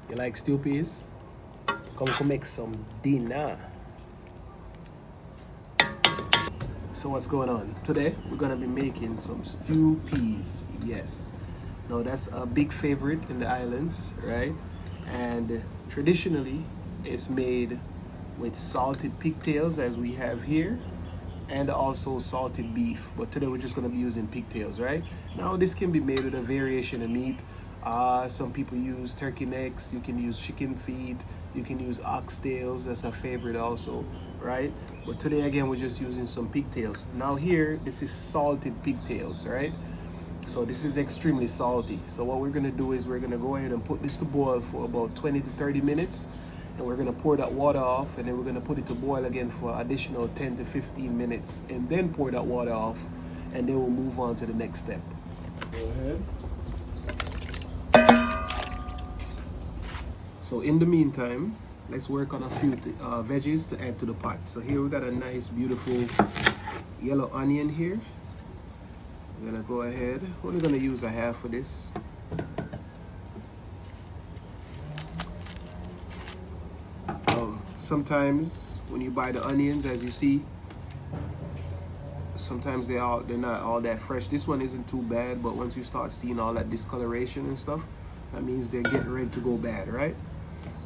You like stew peas? Come make some dinner. So what's going on? Today we're gonna be making some stew peas. Yes. Now that's a big favorite in the islands, right? And traditionally it's made with salted pigtails as we have here, and also salted beef. But today we're just gonna be using pigtails, right? Now this can be made with a variation of meat. Some people use turkey necks, you can use chicken feet, you can use oxtails, that's a favorite also, right? But today again, we're just using some pigtails. Now here, this is salted pigtails, right? So this is extremely salty. So what we're gonna do is we're gonna go ahead and put this to boil for about 20 to 30 minutes. And we're gonna pour that water off, and then we're gonna put it to boil again for additional 10 to 15 minutes, and then pour that water off, and then we'll move on to the next step. Go ahead. So in the meantime, let's work on a few veggies to add to the pot. So here we got a nice, beautiful yellow onion here. We're gonna go ahead. We're only gonna use a half of this. Sometimes when you buy the onions, as you see, sometimes they're not all that fresh. This one isn't too bad, but once you start seeing all that discoloration and stuff, that means they're getting ready to go bad, right?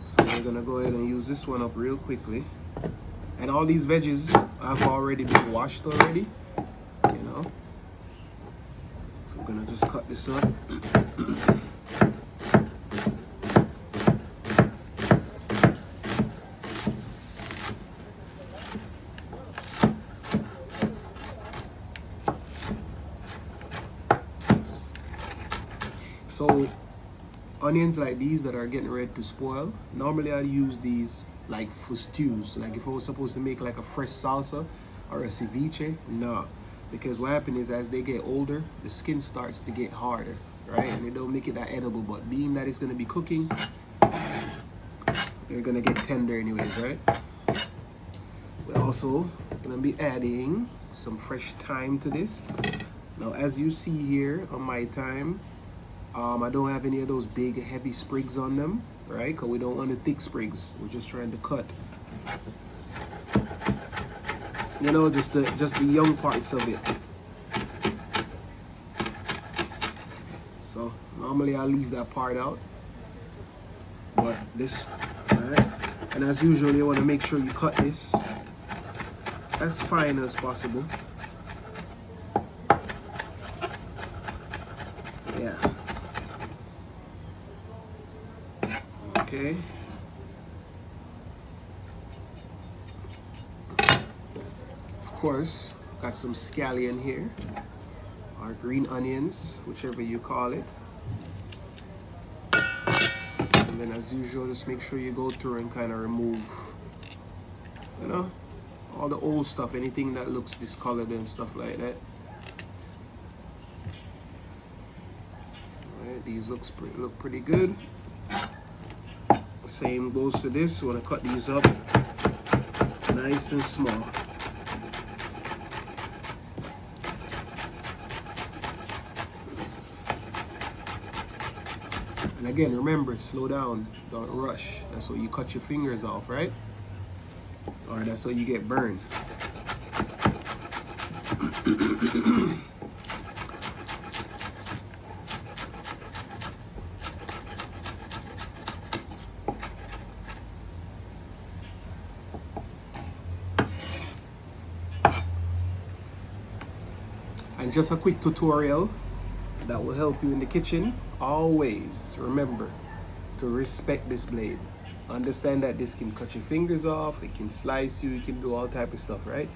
So we're gonna go ahead and use this one up real quickly. And all these veggies have already been washed already, you know. So we're gonna just cut this up. So onions like these that are getting ready to spoil, normally I use these like for stews. Like if I was supposed to make like a fresh salsa or a ceviche, no. Because what happens is as they get older, the skin starts to get harder, right? And it don't make it that edible, but being that it's gonna be cooking, they're gonna get tender anyways, right? We're also gonna be adding some fresh thyme to this. Now as you see here on my thyme, I don't have any of those big heavy sprigs on them, right? Because we don't want the thick sprigs. We're just trying to cut, you know, just the young parts of it. So normally I leave that part out, but this, right? And as usual, you want to make sure you cut this as fine as possible. Yeah. Okay. Of course, got some scallion here, or green onions, whichever you call it. And then as usual, just make sure you go through and kind of remove, you know, all the old stuff, anything that looks discolored and stuff like that. All right, these look pretty good. Same goes to this. You want to cut these up nice and small. And again, remember, slow down, don't rush. That's how you cut your fingers off, right? Or that's how you get burned. And just a quick tutorial that will help you in the kitchen. Always remember to respect this blade. Understand that this can cut your fingers off, it can slice you, it can do all type of stuff, right?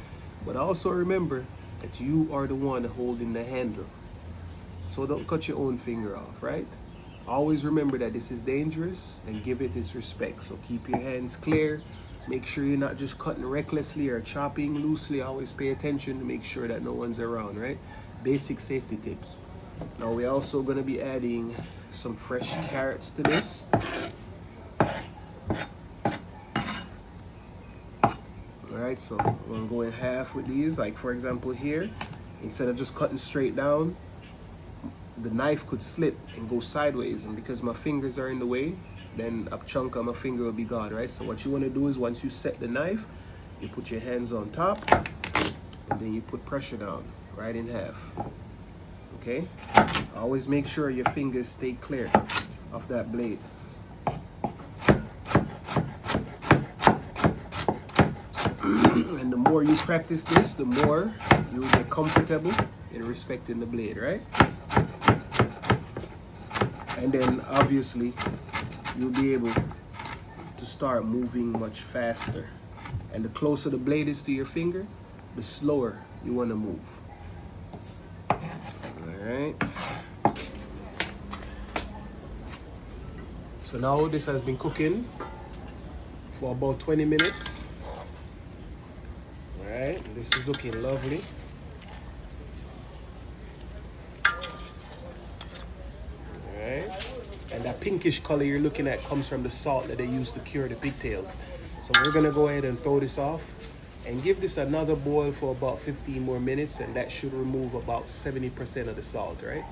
But also remember that you are the one holding the handle. So don't cut your own finger off, right? Always remember that this is dangerous and give it its respect. So keep your hands clear. Make sure you're not just cutting recklessly or chopping loosely. Always pay attention to make sure that no one's around, right? Basic safety tips. Now we're also going to be adding some fresh carrots to this. Alright, so I'm going to go in half with these. Like for example here, instead of just cutting straight down, the knife could slip and go sideways, and because my fingers are in the way, then a chunk of my finger will be gone, right? So what you want to do is once you set the knife, you put your hands on top and then you put pressure down right in half. Okay, always make sure your fingers stay clear of that blade. And the more you practice this, the more you'll get comfortable in respecting the blade, right? And then obviously you'll be able to start moving much faster. And the closer the blade is to your finger, the slower you want to move. Alright. So now this has been cooking for about 20 minutes. Alright, this is looking lovely. And that pinkish color you're looking at comes from the salt that they use to cure the pigtails. So we're gonna go ahead and throw this off and give this another boil for about 15 more minutes, and that should remove about 70% of the salt, right?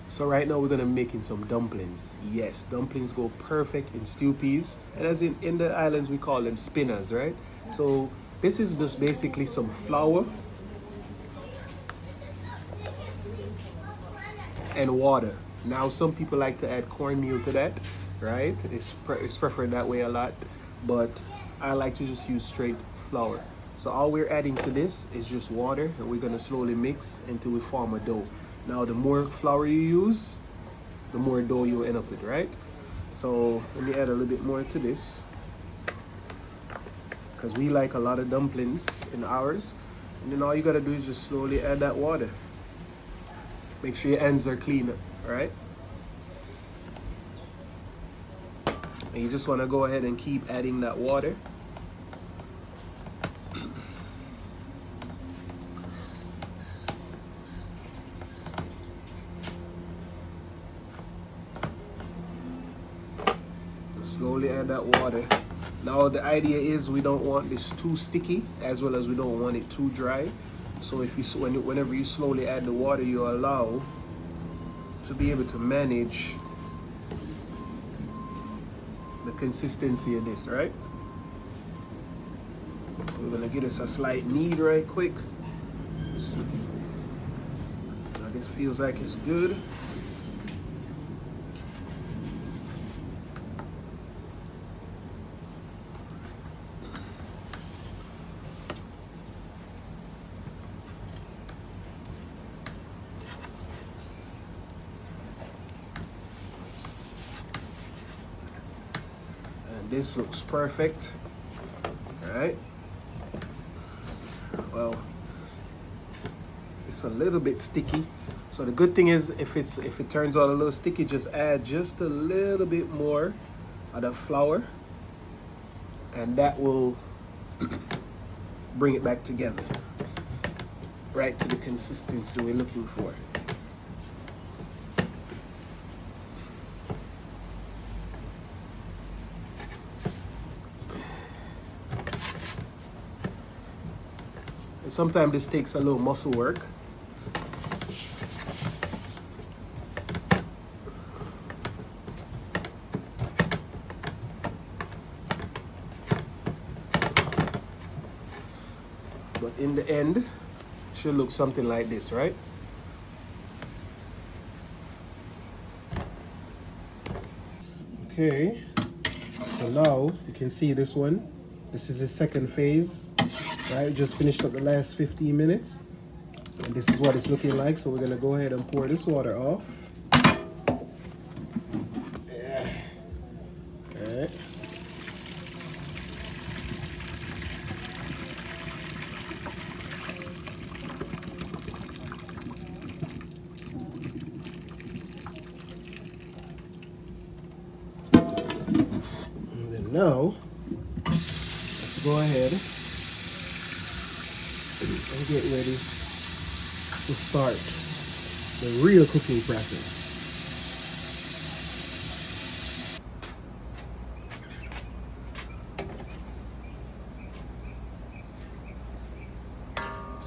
So right now we're gonna be making some dumplings. Yes, dumplings go perfect in stew peas, and as in the islands we call them spinners, right? So this is just basically some flour and water. Now some people like to add cornmeal to that, right? It's preferred that way a lot, but I like to just use straight flour. So all we're adding to this is just water, and we're gonna slowly mix until we form a dough. Now the more flour you use, the more dough you'll end up with, right? So let me add a little bit more to this, because we like a lot of dumplings in ours. And then all you gotta do is just slowly add that water. Make sure your hands are clean, all right? And you just wanna go ahead and keep adding that water. Just slowly add that water. Now the idea is we don't want this too sticky, as well as we don't want it too dry. So if you, whenever you slowly add the water, you allow to be able to manage the consistency of this, right? We're gonna give this a slight knead right quick. Now this feels like it's good. This looks perfect. All right. Well, it's a little bit sticky. So the good thing is, if it turns out a little sticky, just add just a little bit more of the flour, and that will bring it back together, right to the consistency we're looking for. Sometimes this takes a little muscle work. But in the end, it should look something like this, right? Okay, so now you can see this one. This is the second phase. Right, just finished up the last 15 minutes, and this is what it's looking like. So we're gonna go ahead and pour this water off. Yeah. All right. And then now, let's go ahead and get ready to start the real cooking process.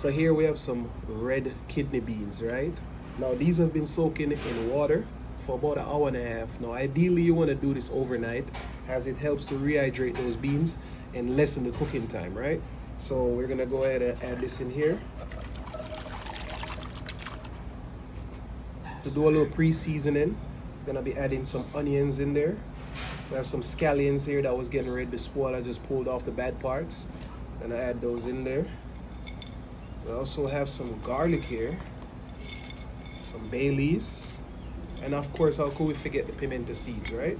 So here we have some red kidney beans, right? Now these have been soaking in water for about an hour and a half. Now ideally you want to do this overnight, as it helps to rehydrate those beans and lessen the cooking time, right? So we're gonna go ahead and add this in here. To do a little pre-seasoning, I'm gonna be adding some onions in there. We have some scallions here that was getting ready to spoil. I just pulled off the bad parts. I'm gonna add those in there. We also have some garlic here, some bay leaves, and of course, how could we forget the pimento seeds, right?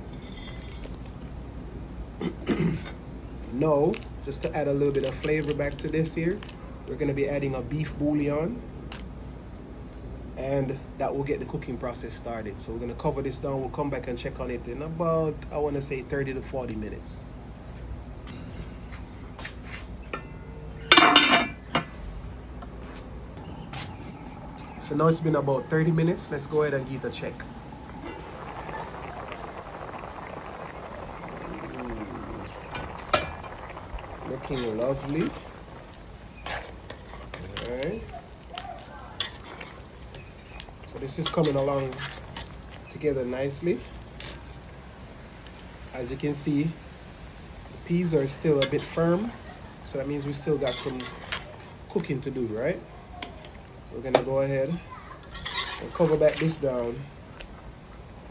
Now, just to add a little bit of flavor back to this here, we're gonna be adding a beef bouillon, and that will get the cooking process started. So we're gonna cover this down. We'll come back and check on it in about, I wanna say 30 to 40 minutes. So now it's been about 30 minutes. Let's go ahead and give it a check. Looking lovely. All right. So this is coming along together nicely. As you can see, the peas are still a bit firm. So that means we still got some cooking to do, right? So we're gonna go ahead and cover back this down,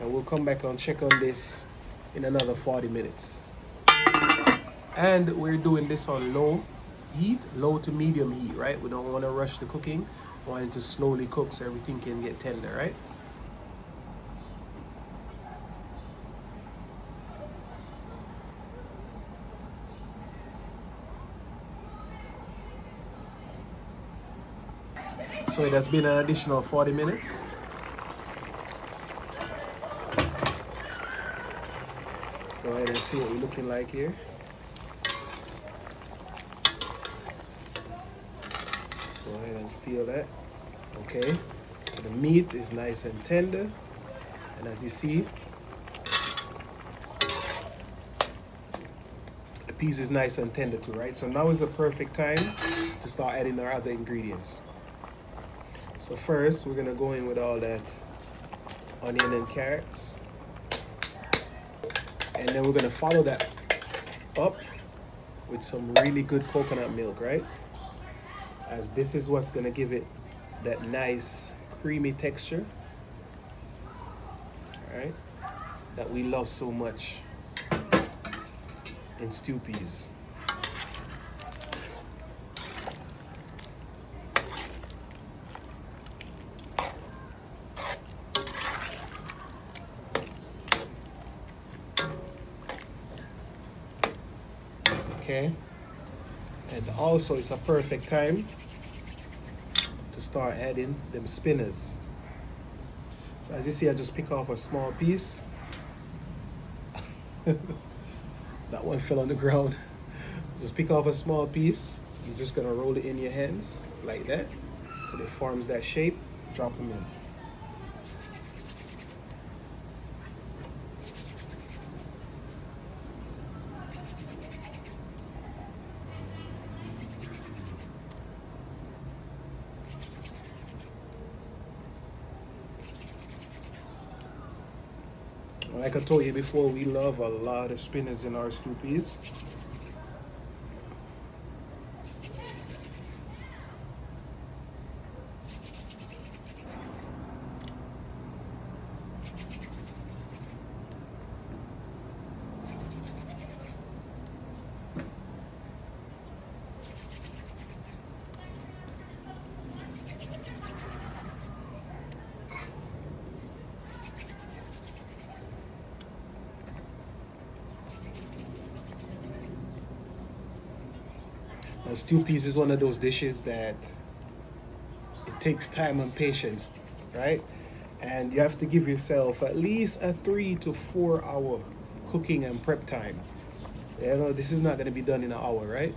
and we'll come back and check on this in another 40 minutes. And we're doing this on low heat, low to medium heat, right? We don't want to rush the cooking. We want it to slowly cook so everything can get tender, right? So it has been an additional 40 minutes. Let's go ahead and see what we're looking like here. Go ahead and feel that. Okay, so the meat is nice and tender, and as you see, the peas is nice and tender too, right? So now is the perfect time to start adding our other ingredients. So first, we're gonna go in with all that onion and carrots, and then we're gonna follow that up with some really good coconut milk, right? As this is what's gonna give it that nice creamy texture, all right, that we love so much in stew peas. Okay, and also it's a perfect time to start adding them spinners. So as you see, I just pick off a small piece. That one fell on the ground. Just pick off a small piece. You're just gonna roll it in your hands like that till it forms that shape. Drop them in. Like I told you before, we love a lot of spinners in our stew peas. Now, stew peas is one of those dishes that it takes time and patience, right? And you have to give yourself at least a 3 to 4 hour cooking and prep time. You know, this is not going to be done in an hour, right?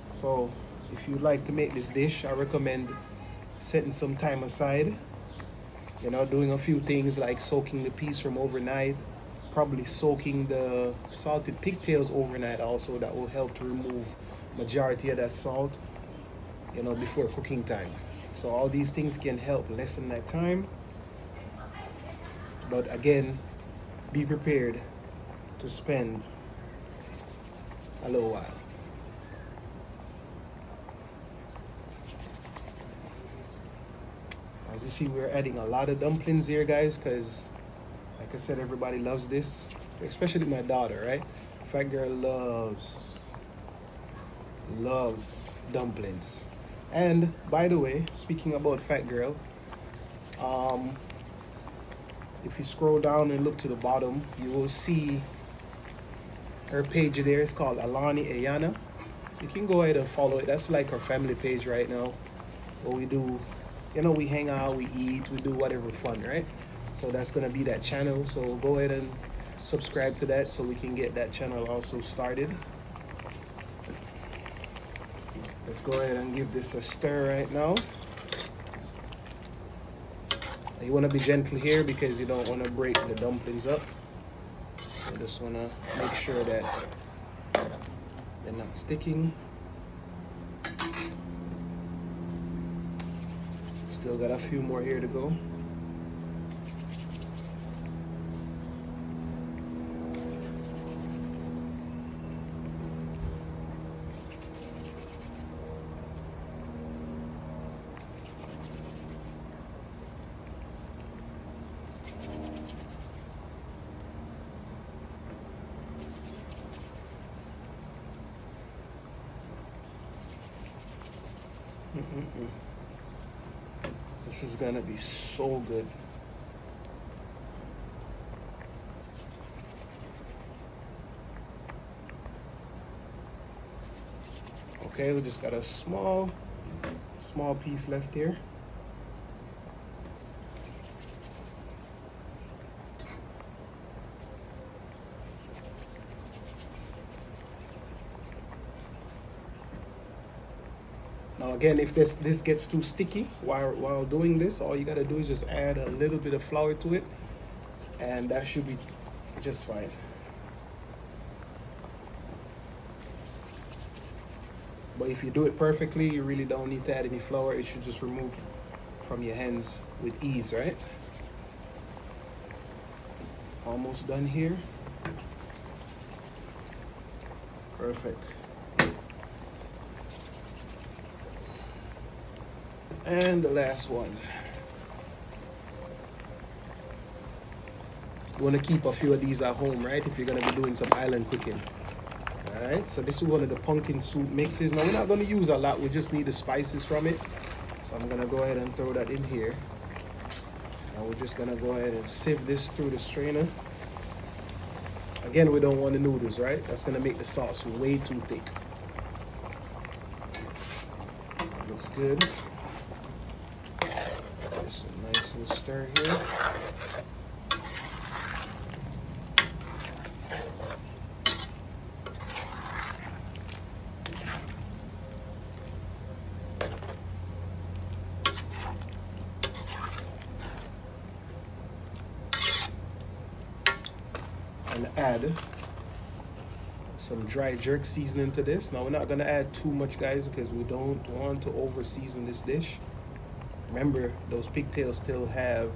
So if you'd like to make this dish, I recommend setting some time aside, you know, doing a few things like soaking the peas from overnight, probably soaking the salted pigtails overnight also. That will help to remove majority of that salt. you know, before cooking time. So all these things can help lessen that time. But again, be prepared to spend a little while. As you see, we're adding a lot of dumplings here, guys, because like I said, everybody loves this, especially my daughter, right? Fat girl loves dumplings. And by the way, speaking about fat girl, if you scroll down and look to the bottom, you will see her page there. It's called Alani Ayana. You can go ahead and follow it. That's like her family page right now. What we do, you know, we hang out, we eat, we do whatever fun, right? So that's gonna be that channel. So go ahead and subscribe to that so we can get that channel also started. Let's go ahead and give this a stir right now. You want to be gentle here because you don't want to break the dumplings up. So just want to make sure that they're not sticking. Still got a few more here to go. This is gonna be so good. Okay, we just got a small piece left here. Now again, if this gets too sticky while doing this, all you gotta do is just add a little bit of flour to it, and that should be just fine. But if you do it perfectly, you really don't need to add any flour. It should just remove from your hands with ease, right? Almost done here. Perfect. And the last one. You want to keep a few of these at home, right? If you're going to be doing some island cooking. All right, so this is one of the pumpkin soup mixes. Now, we're not going to use a lot. We just need the spices from it. So I'm going to go ahead and throw that in here. And we're just going to go ahead and sieve this through the strainer. Again, we don't want the noodles, right? That's going to make the sauce way too thick. Looks good. Just a nice little stir here. And add some dry jerk seasoning to this. Now we're not gonna add too much, guys, because we don't want to over season this dish. Remember, those pigtails still have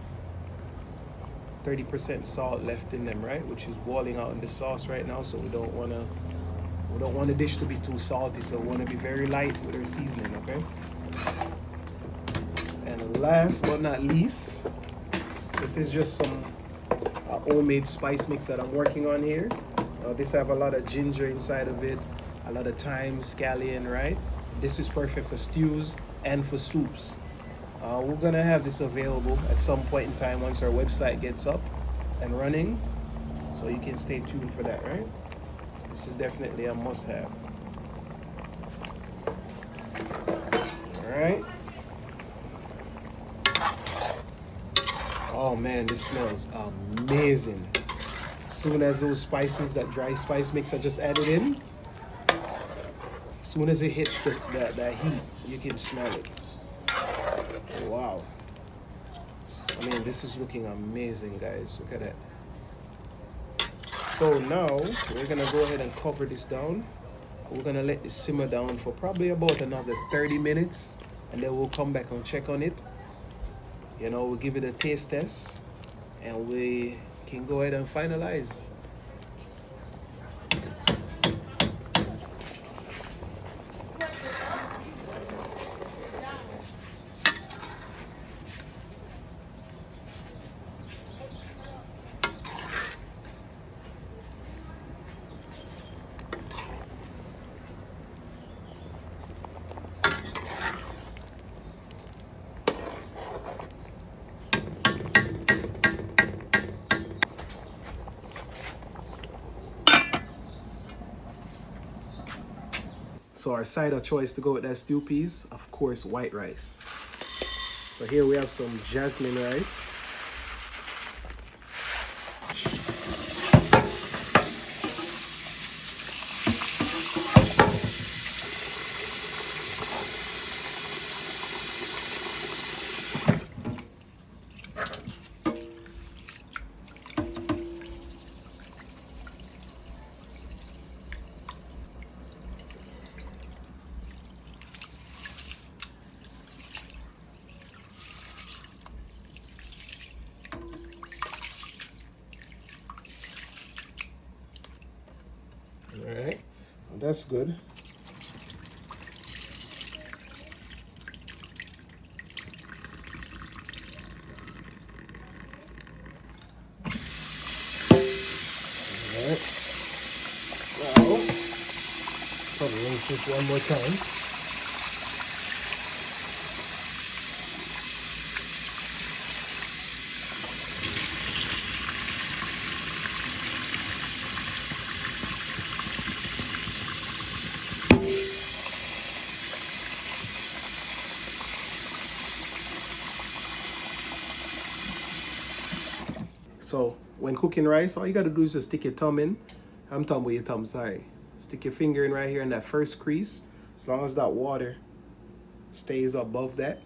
30% salt left in them, right? Which is boiling out in the sauce right now, so we don't want the dish to be too salty, so we want to be very light with our seasoning, okay? And last but not least, this is just some homemade spice mix that I'm working on here. This have a lot of ginger inside of it, a lot of thyme, scallion, right? This is perfect for stews and for soups. We're gonna have this available at some point in time once our website gets up and running, so you can stay tuned for that, right? This is definitely a must-have. All right. Oh man, this smells amazing. As soon as those spices, that dry spice mix I just added in, as soon as it hits that heat, you can smell it. Wow. I mean, this is looking amazing, guys. Look at that. So now we're gonna go ahead and cover this down we're gonna let this simmer down for probably about another 30 minutes, and then we'll come back and check on it. You know, we'll give it a taste test, and we can go ahead and finalize. So our side of choice to go with that stew peas, of course, white rice. So here we have some jasmine rice. All right, well, that's good. All right, now probably rinse this one more time. So when cooking rice, all you gotta do is just stick your thumb in. I'm talking with your thumb, sorry. Stick your finger in right here in that first crease. As long as that water stays above that,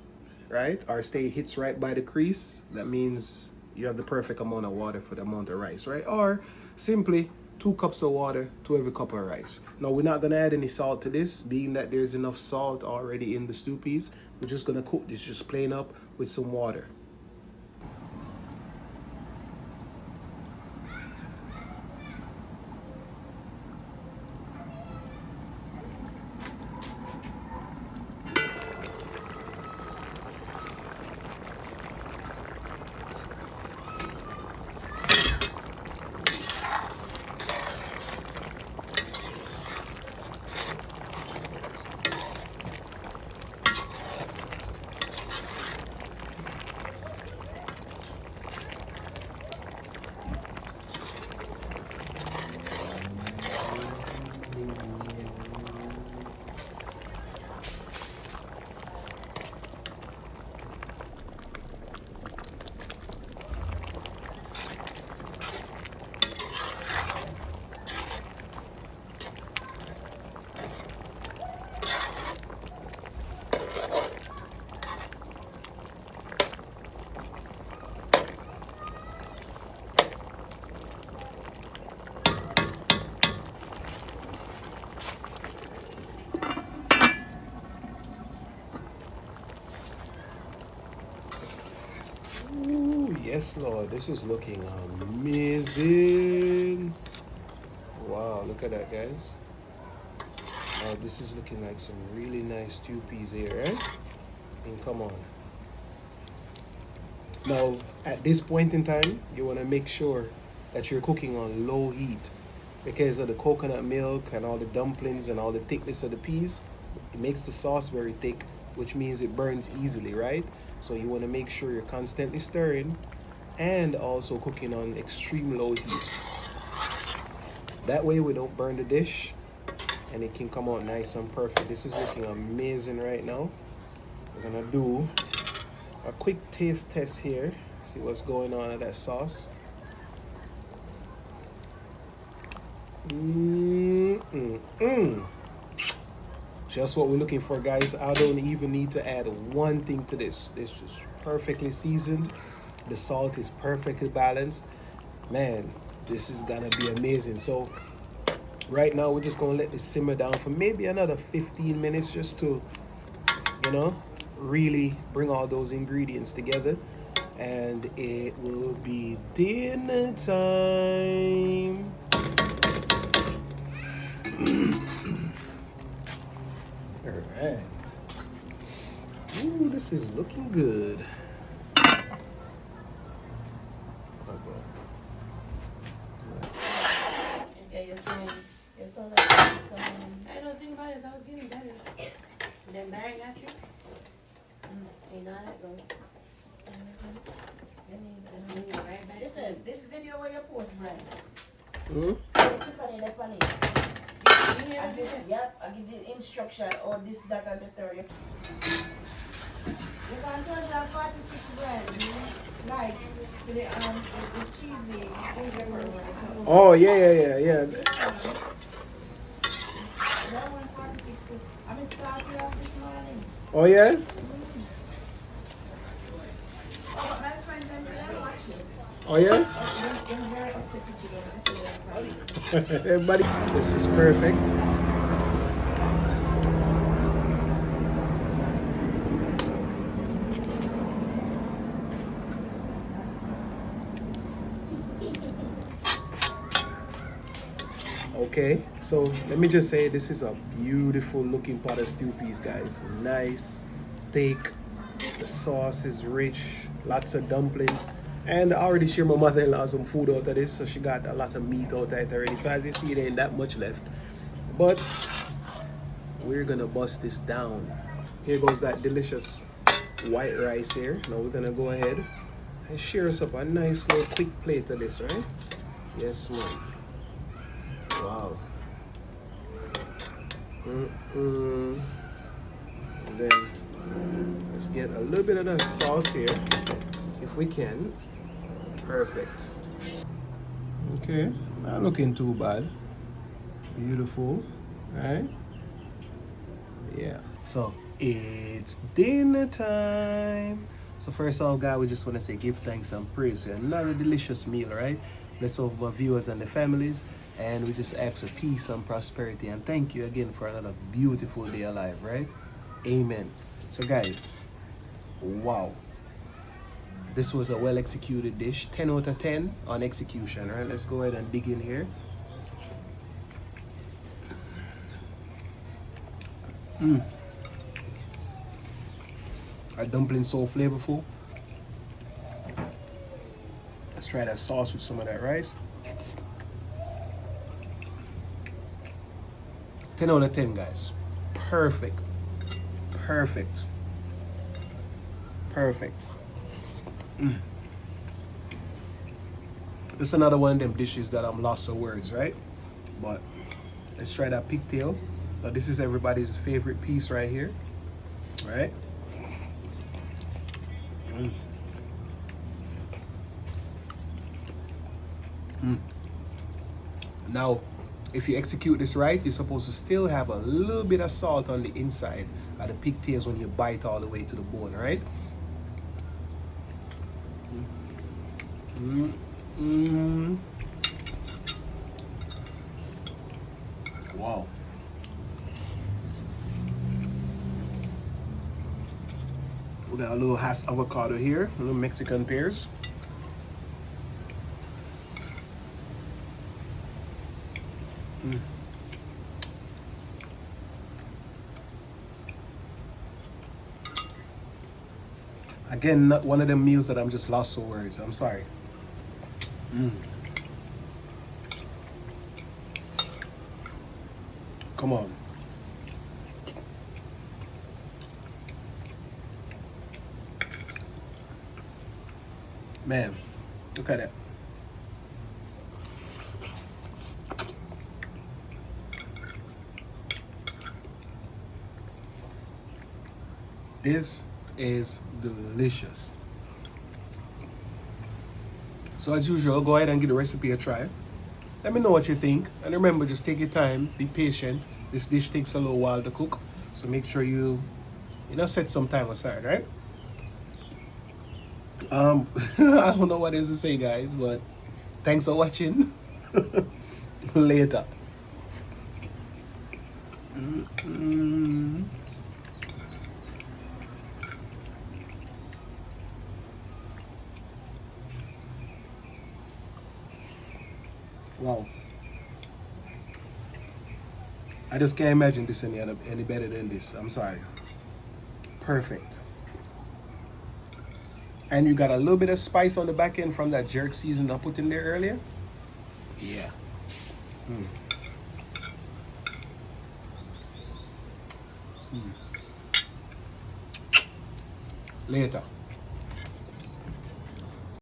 right? Or hits right by the crease, that means you have the perfect amount of water for the amount of rice, right? Or simply 2 cups of water to every cup of rice. Now we're not gonna add any salt to this, being that there's enough salt already in the stew peas. We're just gonna cook this just plain up with some water. Yes, Lord, this is looking amazing. Wow, look at that, guys. This is looking like some really nice stew peas here, right? And come on. Now, at this point in time, you want to make sure that you're cooking on low heat because of the coconut milk and all the dumplings and all the thickness of the peas. It makes the sauce very thick, which means it burns easily, right? So you want to make sure you're constantly stirring and also cooking on extreme low heat. That way we don't burn the dish and it can come out nice and perfect. This is looking amazing right now. We're gonna do a quick taste test here. See what's going on in that sauce. Just what we're looking for, guys. I don't even need to add one thing to this. This is perfectly seasoned. The salt is perfectly balanced. Man, this is gonna be amazing. So Right now, we're just gonna let this simmer down for maybe another 15 minutes just to, you know, really bring all those ingredients together. And it will be dinner time. All right. Ooh, this is looking good. I don't think about it. I was getting better. Then Barry got you. You know how it goes. Listen, this video where you post, Brian. Yep, I give the instruction or this, that, and the third. You can charge that 46 Brian. Likes to the cheesy ginger. Oh yeah. That one 46 too. I'm starting off this morning. Oh yeah. Oh, my friends and say I'm watching. Oh yeah. I'm very upset with you. Everybody, this is perfect. Okay, so let me just say this is a beautiful looking pot of stew peas, guys. Nice, thick, the sauce is rich, lots of dumplings. And I already shared my mother-in-law some food out of this, so she got a lot of meat out of it already. So as you see, there ain't that much left. But we're gonna bust this down. Here goes that delicious white rice here. Now we're gonna go ahead and share us up a nice little quick plate of this, right? Yes, man. Wow. And then let's get a little bit of the sauce here, if we can. Perfect. Okay, not looking too bad. Beautiful, right? Yeah. So it's dinner time. So first off, guys, we just want to say give thanks and praise for another delicious meal, right? Bless all of our viewers and the families, and we just ask for peace and prosperity, and thank you again for another beautiful day alive, right? Amen. So guys, wow, this was a well executed dish. 10 out of 10 on execution, right? Let's go ahead and dig in here. Our dumpling's so flavorful. Let's try that sauce with some of that rice. 10 out of 10, guys. Perfect. Perfect. Perfect. This is another one of them dishes that I'm lost for words, right? But let's try that pigtail. Now this is everybody's favorite piece right here, right? Now, if you execute this right, you're supposed to still have a little bit of salt on the inside of the pigtails when you bite all the way to the bone, right? Wow. We got a little Hass avocado here, a little Mexican pears. Again, not one of them meals that I'm just lost for words. I'm sorry. Come on. Man, look at that. This is delicious. So as usual, go ahead and give the recipe a try. Let me know what you think. And remember, just take your time, be patient. This dish takes a little while to cook. So make sure you set some time aside, right? I don't know what else to say, guys, but thanks for watching. Later. Wow. I just can't imagine this any better than this. I'm sorry. Perfect. And you got a little bit of spice on the back end from that jerk season I put in there earlier. Yeah. Later.